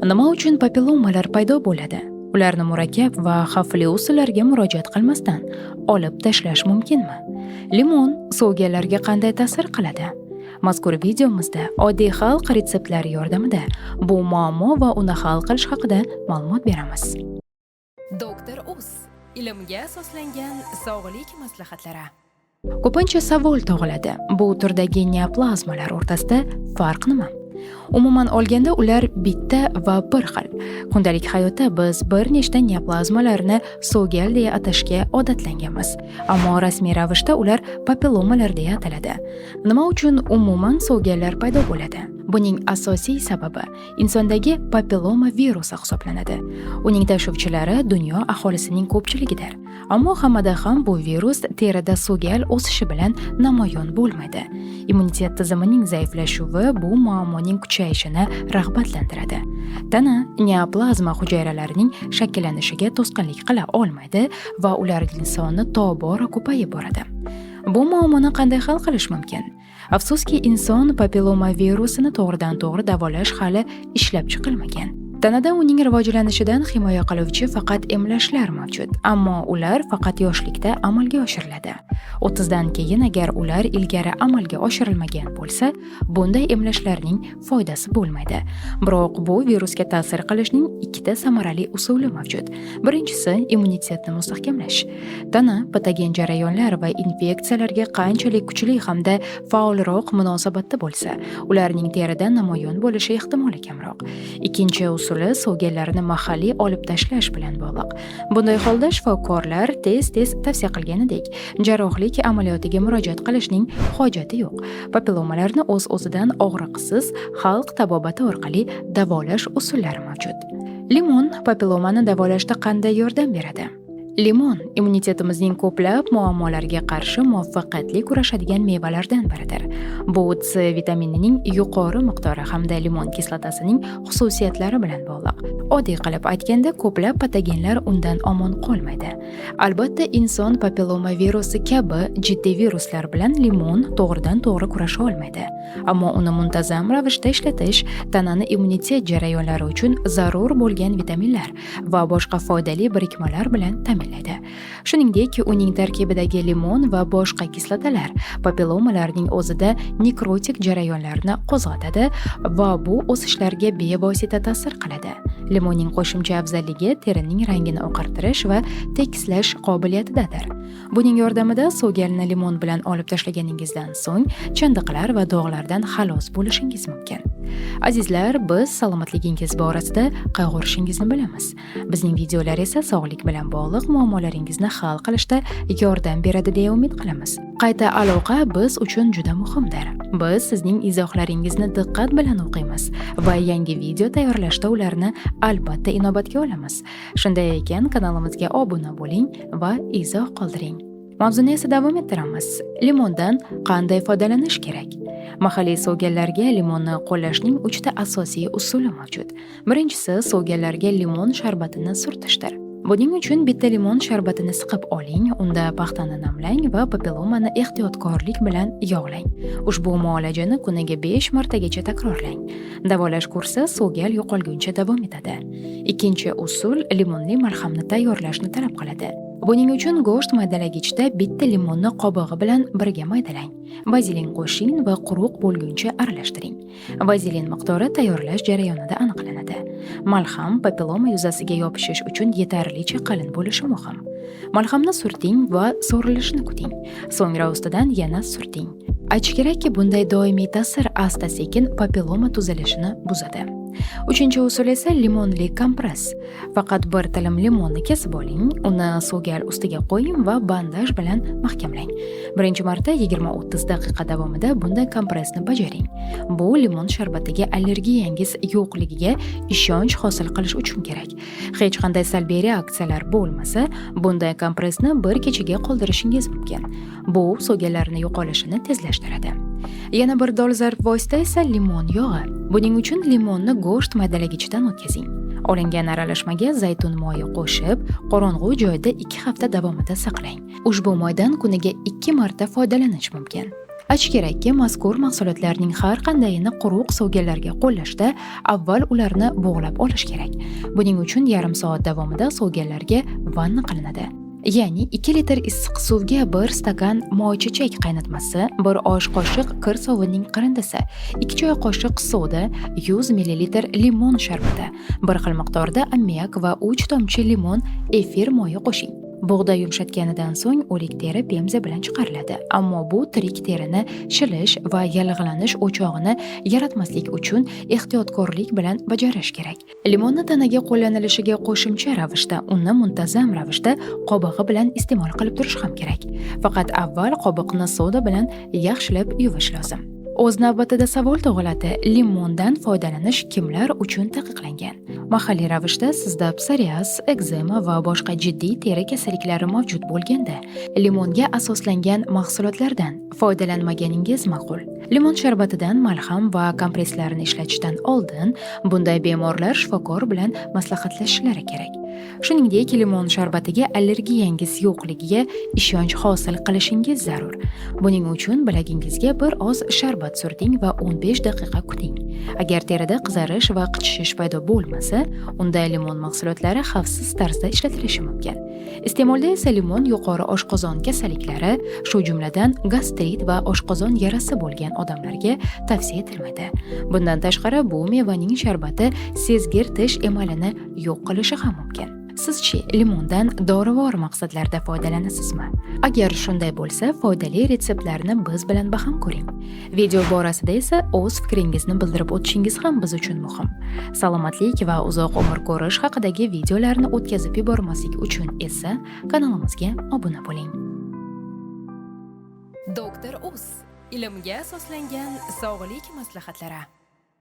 Nima uchun papillomalar paydo bo'ladi? Ularni murakkab va xavfli usullarga murojaat qilmasdan olib tashlash mumkinmi? Limon so'lg'inlarga qanday ta'sir qiladi? Mazkur videomizda oddiy xalq retseptlari yordamida bu muammo va uni hal qilish haqida ma'lumot beramiz. Doktor Uz ilmga asoslangan sog'lik maslahatlari. Ko'pincha savol tug'iladi. Bu turdagi neoplazmalar o'rtasida farq nima? Umuman olganda ular bitta va bir xil. Kundalik hayotda biz bir nechta neoplazmalarni so'gal deya atashga odatlanganmiz. Ammo rasmiy ravishda ular papillomalar deya ataladi. Nima uchun umuman so'gallar paydo bo'ladi? Buning asosiy sababi insondagi papilloma virusi hisoblanadi. Uning tashuvchilari dunyo aholisining ko'pchiligidir. Ammo hammada ham bu virus terida so'gal o'sishi bilan namoyon bo'lmaydi. Immunitet tizimining zaiflashuvi bu muammoning kuchayishini rag'batlantiradi. Tana neoplazma hujayralarining shakllanishiga to'sqinlik qila olmaydi va ularning soni tobora ko'payib boradi. Bu muammoni qanday hal qilish mumkin? Afsuski, inson papilloma virusini to'g'ridan-to'g'ri davolash hali ishlab chiqilmagan. Tanada uning rivojlanishidan himoya qiluvchi faqat emlashlar mavjud, ammo ular faqat yoshlikda amalga oshiriladi. 30 dan keyin agar ular ilgari amalga oshirilmagan bo'lsa, bunday emlashlarning foydasi bo'lmaydi. Biroq bu virusga ta'sir qilishning ikkita samarali usuli mavjud. Birinchisi immunitetni mustahkamlash. Tana patogen jarayonlar va infeksiyalarga qanchalik kuchli hamda faolroq munosabatda bo'lsa, ularning terida namoyon bo'lishi ehtimoli kamroq. Ikkinchi usuli so'gallarni mahalliy olib tashlash bilan bog'liq. Bunday holda shifokorlar tez tavsiya qilganidek jarrohlik amaliyotiga murojaat qilishning hojati yo'q. Papillomalarni o'z-o'zidan og'riqsiz xalq tabobati orqali davolash usullari mavjud. Limon papillomani davolashda qanday yordam beradi? Limon immunitetimizning ko'plab muammolariga qarshi muvaffaqiyatli kurashadigan mevalardan biridir. Bu C vitaminining yuqori miqdori hamda limon kislotasining xususiyatlari bilan bog'liq. Oddiy qilib aytganda, ko'plab patogenlar undan omon qolmaydi. Albatta, inson papilloma virusi kabi jiddiy viruslar bilan limon to'g'ridan-to'g'ri kurasha olmaydi. Ammo uni muntazam ravishda ishlatish tanani immunitet jarayonlari uchun zarur bo'lgan vitaminlar va boshqa foydali birikmalar bilan ta'minlaydi. Shuningdek, uning tarkibidagi limon va boshqa kislotalar papillomalarning o'zida nekrotik jarayonlarni qo'zg'atadi va bu o'sishlarga bevosita ta'sir qiladi. Limonning qo'shimcha afzalligi terining rangini oqartirish va tekislash qobiliyatidadir. Buning yordamida so'galni limon bilan olib tashlaganingizdan so'ng chandiqlar va dog'lardan xalos bo'lishingiz mumkin. Azizlar, biz salomatligingiz borasida qayg'urishingizni bilamiz. Bizning videolar esa sog'lik bilan bog'liq muammolaringizni hal qilishda yordam beradi deya umid qilamiz. Qayta aloqa biz uchun juda muhimdir. Biz sizning izohlaringizni diqqat bilan o'qiymiz va yangi video tayyorlashda ularni albatta inobatga olamiz. Shunday ekan, kanalimizga obuna bo'ling va izoh qoldiring. Mavzuni esa davom ettiramiz. Limondan qanday foydalanish kerak? Mahalliy so'gallarga limonni qo'llashning 3 ta asosiy usuli mavjud. Birinchisi, so'gallarga limon sharbatini surtishdir. Buning uchun bitta limon sharbatini siqib oling, unda paxtani namlang va papillomani ehtiyotkorlik bilan yog'lang. Ushbu muolajani kuniga 5 martagacha takrorlang. Davolash kursi so'gal yo'qolguncha davom etadi. Ikkinchi usul limonli malhamni tayyorlashni talab qiladi. Buning uchun go'sht maydalagichda bitta limonni qobig'i bilan birga maydalang. Bazilin qo'shing va quruq bo'lguncha aralashtiring. Bazilin miqdori tayyorlash jarayonida aniqlanadi. Malham papilloma yuzasiga yopishish uchun yetarlicha qalin bo'lishi muhim. Malhamni surting va so'rilishini kuting. So'ngra ustidan yana surting. Aytish kerakki, bunday doimiy ta'sir asta-sekin papilloma tuzilishini buzadi. Uchinchi usul esa limonli kompress. Faqat bir tilim limonni kesib oling, uni so'gal ustiga qo'ying va bandaj bilan mahkamlang. Birinchi marta 20-30 daqiqa davomida bunday kompressni bajaring. Bu limon sharbatiga allergiyangiz yo'qligiga ishonch hosil qilish uchun kerak. Hech qanday salbiy reaksiyalar bo'lmasa, bunday kompressni bir kechaga qoldirishingiz mumkin. Bu so'gallarning yo'qolishini tezlashtiradi. Yana bir dolzarb vosita esa limon yog'i. Buning uchun limonni go'sht maydalagichidan o'tkazing. Olingan aralashmaga zaytun moyi qo'shib, qorong'u joyda 2 hafta davomida saqlang. Ushbu moydan kuniga 2 marta foydalanish mumkin. Aytish kerakki, mazkur mahsulotlarning har qandayini quruq sovganlarga qo'llashda avval ularni bug'lab olish kerak. Buning uchun yarim soat davomida sovganlarga vanna qilinadi. Ya'ni 2 litr issiq suvga 1 stakan moychechak qaynatmasi, 1 osh qoshiq kir sovunning qirindisi, 2 choy qoshiq soda, 100 ml limon sharbati, 1 xil miqdorda ammiak va 3 tomchi limon efir moyi qo'shing. Bug'doy yumshatganidan so'ng o'lik teri pemza bilan chiqariladi. Ammo bu tirik terini shilish va yallig'lanish o'chog'ini yaratmaslik uchun ehtiyotkorlik bilan bajarish kerak. Limonni tanaga qo'llanilishiga qo'shimcha ravishda uni muntazam ravishda qobig'i bilan iste'mol qilib turish ham kerak. Faqat avval qobiqni soda bilan yaxshilab yuvish lozim. O'z navbatida savol tug'iladi: limondan foydalanish kimlar uchun taqiqlangan? Mahalliy ravishda sizda psoriaz, ekzema va boshqa jiddiy teri kasalliklari mavjud bo'lganda, limonga asoslangan mahsulotlardan foydalanmaganingiz ma'qul. Limon sharbatidan malham va kompresslarni ishlatishdan oldin bunday bemorlar shifokor bilan maslahatlashishlari kerak. Shuningdek, limon sharbatiga allergiyangiz yo'qligiga ishonch hosil qilishingiz zarur. Buning uchun bilagingizga bir oz sharbat surting va 15 daqiqa kuting. Agar terida qizarish va qichishish paydo bo'lmasa, unda limon mahsulotlari xavfsiz tarzda ishlatilishi mumkin. Iste'molda esa limon yuqori oshqozon kasalliklari, shu jumladan gastrit va oshqozon yarasi bo'lgan odamlarga tavsiya etilmaydi. Bundan tashqari, bu mevaning sharbati sezgir tish emalini yo'q qilishi ham mumkin. Sizchi, limondan dorivor maqsadlarda foydalanasizmi? Agar shunday bo'lsa, foydali retseptlarni biz bilan baham ko'ring. Video borasida esa o'z fikringizni bildirib o'tishingiz ham biz uchun muhim. Salomatlik va uzoq umr ko'rish haqidagi videolarni o'tkazib yubormaslik uchun esa kanalimizga obuna bo'ling. Doktor Us, ilmga asoslangan sog'lik maslahatlari.